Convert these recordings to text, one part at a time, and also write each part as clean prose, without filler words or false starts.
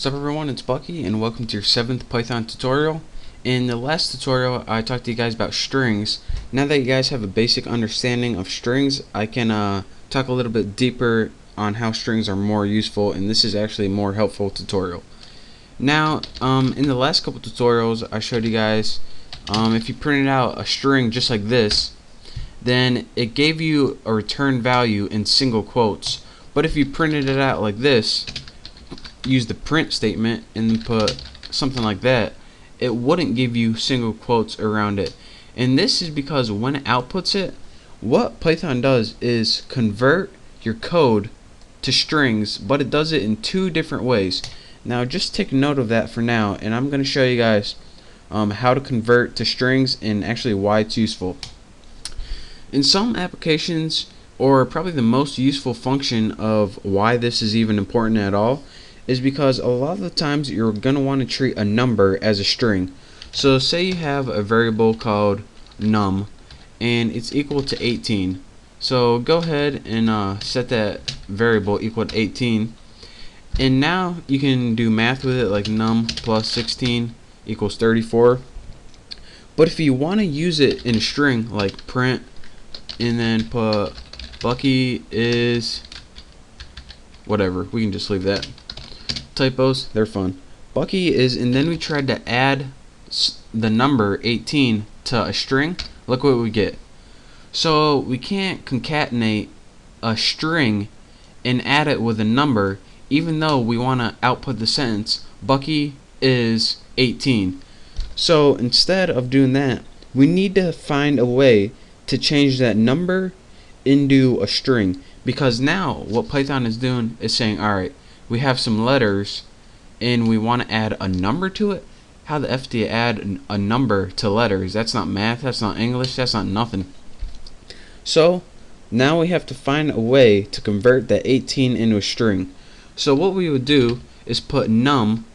What's up everyone, it's Bucky and welcome to your 7th Python tutorial. In the last tutorial I talked to you guys about strings. Now that you guys have a basic understanding of strings, I can talk a little bit deeper on how strings are more useful, and this is actually a more helpful tutorial. Now in the last couple tutorials I showed you guys if you printed out a string just like this, then it gave you a return value in single quotes. But if you printed it out like this, use the print statement and then put something like that, it wouldn't give you single quotes around it. And this is because when it outputs it, what Python does is convert your code to strings, but it does it in two different ways. Now just take note of that for now, and I'm going to show you guys how to convert to strings and actually why it's useful. In some applications, or probably the most useful function of why this is even important at all, is because a lot of the times you're going to want to treat a number as a string. So say you have a variable called num and it's equal to 18. So go ahead and set that variable equal to 18, and now you can do math with it, like num plus 16 equals 34. But if you want to use it in a string, like print and then put Bucky is whatever, we can just leave that. Typos, they're fun. Bucky is, and then we tried to add the number 18 to a string. Look what we get. So we can't concatenate a string and add it with a number, even though we want to output the sentence Bucky is 18. So instead of doing that, we need to find a way to change that number into a string, because now what Python is doing is saying, alright, we have some letters and we want to add a number to it. How the F do you add a number to letters? That's not math, that's not English, that's not nothing. So now we have to find a way to convert that 18 into a string. So what we would do is put num,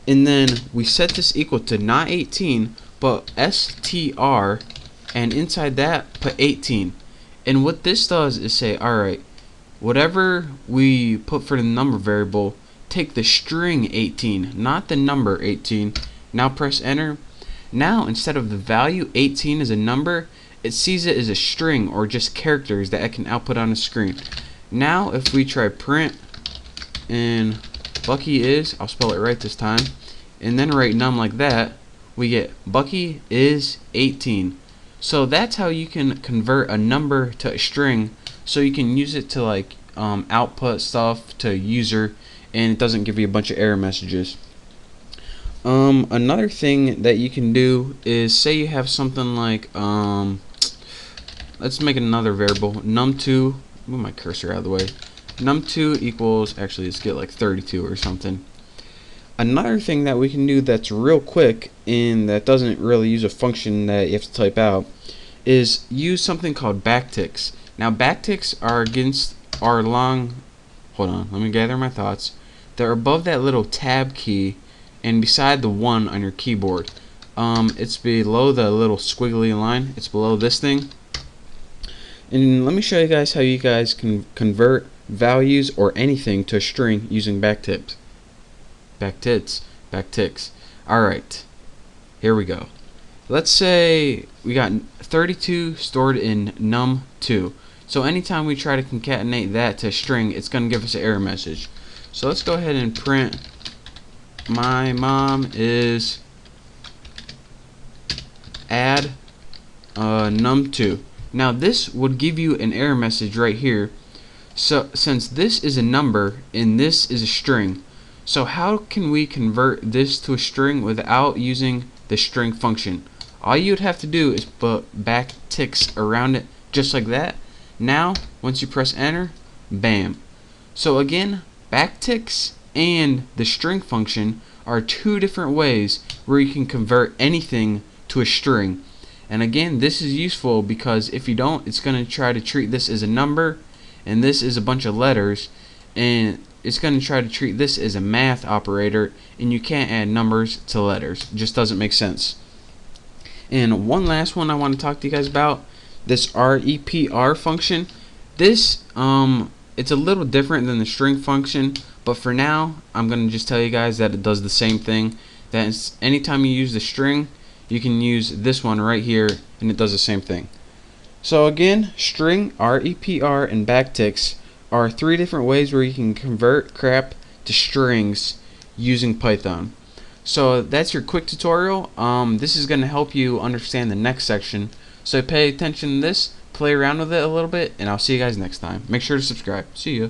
and then we set this equal to not 18 but str, and inside that put 18. And what this does is say, alright, whatever we put for the number variable, take the string 18, not the number 18. Now press enter. Now instead of the value 18 as a number, it sees it as a string or just characters that it can output on the screen. Now if we try print and Bucky is, I'll spell it right this time, and then write num like that, we get Bucky is 18. So that's how you can convert a number to a string, so you can use it to like output stuff to a user and it doesn't give you a bunch of error messages. Another thing that you can do is, say you have something like let's make another variable num2, move my cursor out of the way, num2 equals, actually let's get like 32 or something. Another thing that we can do that's real quick and that doesn't really use a function that you have to type out is use something called backticks. Now backticks are against our long, hold on, let me gather my thoughts. They're above that little tab key and beside the 1 on your keyboard. It's below the little squiggly line. It's below this thing. And let me show you guys how you guys can convert values or anything to a string using backticks. Alright, here we go. Let's say we got 32 stored in num2. So anytime we try to concatenate that to a string, it's going to give us an error message. So let's go ahead and print my mom is add num2. Now this would give you an error message right here. So since this is a number and this is a string, so how can we convert this to a string without using the string function? All you'd have to do is put backticks around it just like that. Now once you press enter, bam. So again, backticks and the string function are two different ways where you can convert anything to a string. And again, this is useful because if you don't, it's going to try to treat this as a number and this is a bunch of letters, and it's going to try to treat this as a math operator, and you can't add numbers to letters. It just doesn't make sense. And one last one I want to talk to you guys about, this REPR function. This it's a little different than the string function, But for now, I'm going to just tell you guys that it does the same thing. That is, anytime you use the string, you can use this one right here, and it does the same thing. So again, string, REPR, and backticks are 3 different ways where you can convert crap to strings using Python. So that's your quick tutorial. This is going to help you understand the next section. So pay attention to this, play around with it a little bit, and I'll see you guys next time. Make sure to subscribe. See ya.